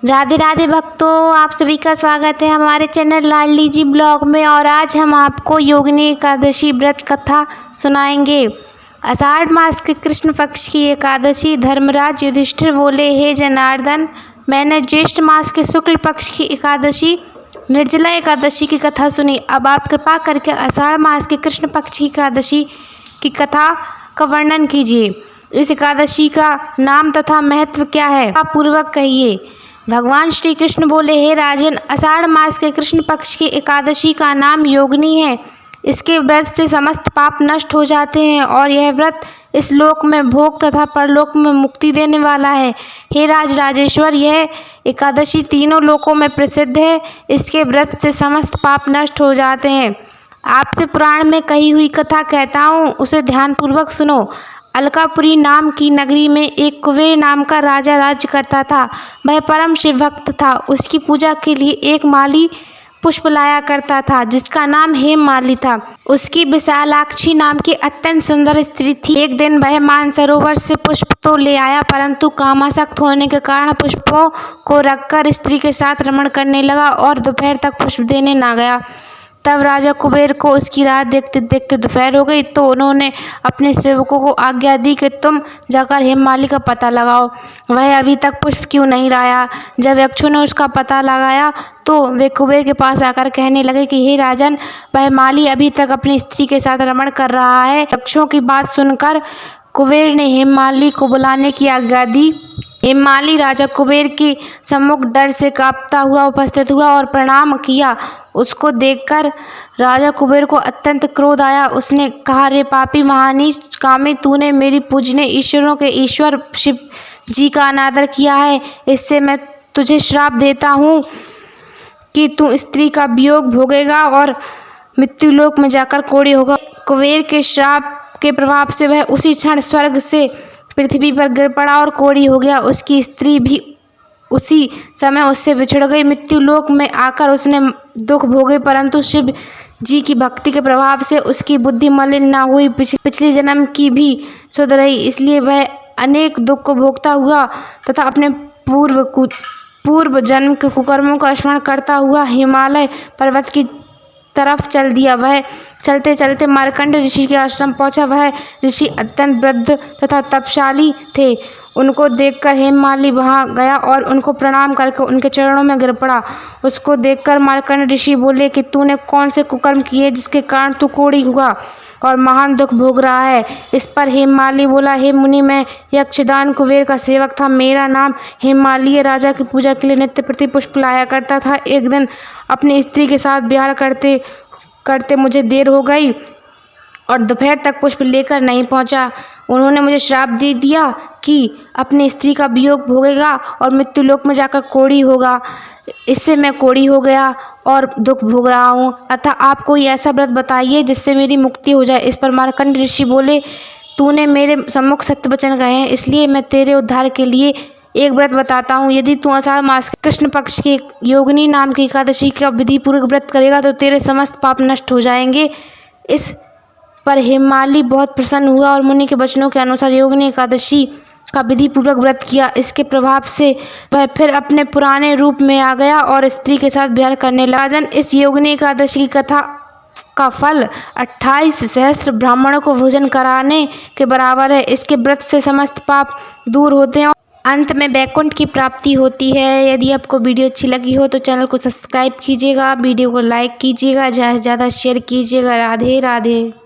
राधे राधे भक्तों, आप सभी का स्वागत है हमारे चैनल लाडली जी ब्लॉग में। और आज हम आपको योगिनी एकादशी व्रत कथा सुनाएंगे। आषाढ़ मास के कृष्ण पक्ष की एकादशी। धर्मराज युधिष्ठिर बोले, हे जनार्दन, मैंने ज्येष्ठ मास के शुक्ल पक्ष की एकादशी निर्जला एकादशी की कथा सुनी। अब आप कृपा करके आषाढ़ मास के कृष्ण पक्ष की एकादशी की कथा का वर्णन कीजिए। इस एकादशी का नाम तथा महत्व क्या है, आप पूर्वक कहिए। भगवान श्री कृष्ण बोले, हे राजन, आषाढ़ मास के कृष्ण पक्ष की एकादशी का नाम योगिनी है। इसके व्रत से समस्त पाप नष्ट हो जाते हैं और यह व्रत इस लोक में भोग तथा परलोक में मुक्ति देने वाला है। हे राजेश्वर, यह एकादशी तीनों लोकों में प्रसिद्ध है। इसके व्रत से समस्त पाप नष्ट हो जाते हैं। आपसे पुराण में कही हुई कथा कहता हूँ, उसे ध्यानपूर्वक सुनो। अलकापुरी नाम की नगरी में एक कुबेर नाम का राजा राज्य करता था। वह परम शिव भक्त था। उसकी पूजा के लिए एक माली पुष्प लाया करता था, जिसका नाम हेममाली था। उसकी विशालाक्षी नाम की अत्यंत सुंदर स्त्री थी। एक दिन वह मानसरोवर से पुष्प तो ले आया, परंतु कामासक्त होने के कारण पुष्पों को रखकर स्त्री के साथ रमण करने लगा और दोपहर तक पुष्प देने ना गया। तब राजा कुबेर को उसकी राह देखते देखते दोपहर हो गई, तो उन्होंने अपने सेवकों को आज्ञा दी कि तुम जाकर हेममाली का पता लगाओ, वह अभी तक पुष्प क्यों नहीं लाया। जब यक्षों ने उसका पता लगाया तो वे कुबेर के पास आकर कहने लगे कि हे राजन, वह माली अभी तक अपनी स्त्री के साथ रमण कर रहा है। यक्षों की बात सुनकर कुबेर ने हेममाली को बुलाने की आज्ञा दी। हेममाली राजा कुबेर के सम्मुख डर से कांपता हुआ उपस्थित हुआ और प्रणाम किया। उसको देखकर राजा कुबेर को अत्यंत क्रोध आया। उसने कहा, रे पापी महानीच कामी, तूने मेरी पूजनीय ईश्वरों के ईश्वर शिव जी का अनादर किया है। इससे मैं तुझे श्राप देता हूँ कि तू स्त्री का वियोग भोगेगा और मृत्युलोक में जाकर कोढ़ी होगा। कुबेर के श्राप के प्रभाव से वह उसी क्षण स्वर्ग से पृथ्वी पर गिर पड़ा और कोढ़ी हो गया। उसकी स्त्री भी उसी समय उससे बिछड़ गई। मृत्युलोक में आकर उसने दुख भोगे, परंतु शिव जी की भक्ति के प्रभाव से उसकी बुद्धि मलिन न हुई। पिछले जन्म की भी सुध रही, इसलिए वह अनेक दुख को भोगता हुआ तथा अपने पूर्व जन्म के कुकर्मों का स्मरण करता हुआ हिमालय पर्वत की तरफ चल दिया। वह चलते चलते मार्कंड ऋषि के आश्रम पहुंचा। वह ऋषि अत्यंत वृद्ध तथा तपशाली थे। उनको देखकर हेममाली वहां गया और उनको प्रणाम करके उनके चरणों में गिर पड़ा। उसको देखकर मार्कंड ऋषि बोले कि तूने कौन से कुकर्म किए जिसके कारण तू कोढ़ी हुआ और महान दुख भोग रहा है। इस पर हेममाली बोला, हे मुनि, मैं यक्षदान कुबेर का सेवक था। मेरा नाम हेममाली है। राजा की पूजा के लिए नित्य प्रति पुष्प लाया करता था। एक दिन अपनी स्त्री के साथ विहार करते करते मुझे देर हो गई और दोपहर तक पुष्प लेकर नहीं पहुंचा। उन्होंने मुझे श्राप दे दिया कि अपनी स्त्री का वियोग भोगेगा और मृत्युलोक में जाकर कोढ़ी होगा। इससे मैं कोढ़ी हो गया और दुख भोग रहा हूँ। अतः आप कोई ऐसा व्रत बताइए जिससे मेरी मुक्ति हो जाए। इस पर मार्कंड ऋषि बोले, तूने मेरे सम्मुख सत्य वचन कहे हैं, इसलिए मैं तेरे उद्धार के लिए एक व्रत बताता हूँ। यदि तू आषाढ़ मास के कृष्ण पक्ष की योगिनी नाम की एकादशी का विधि पूर्वक व्रत करेगा तो तेरे समस्त पाप नष्ट हो जाएंगे। इस पर हेममाली बहुत प्रसन्न हुआ और मुनि के वचनों के अनुसार योगिनी एकादशी का विधि पूर्वक व्रत किया। इसके प्रभाव से वह फिर अपने पुराने रूप में आ गया और स्त्री के साथ विहार करने लगा। राजन, इस योगिनी एकादशी की कथा का फल 28 सहस्त्र ब्राह्मणों को भोजन कराने के बराबर है। इसके व्रत से समस्त पाप दूर होते हैं और अंत में वैकुंठ की प्राप्ति होती है। यदि आपको वीडियो अच्छी लगी हो तो चैनल को सब्सक्राइब कीजिएगा, वीडियो को लाइक कीजिएगा, ज़्यादा से ज़्यादा शेयर कीजिएगा। राधे राधे।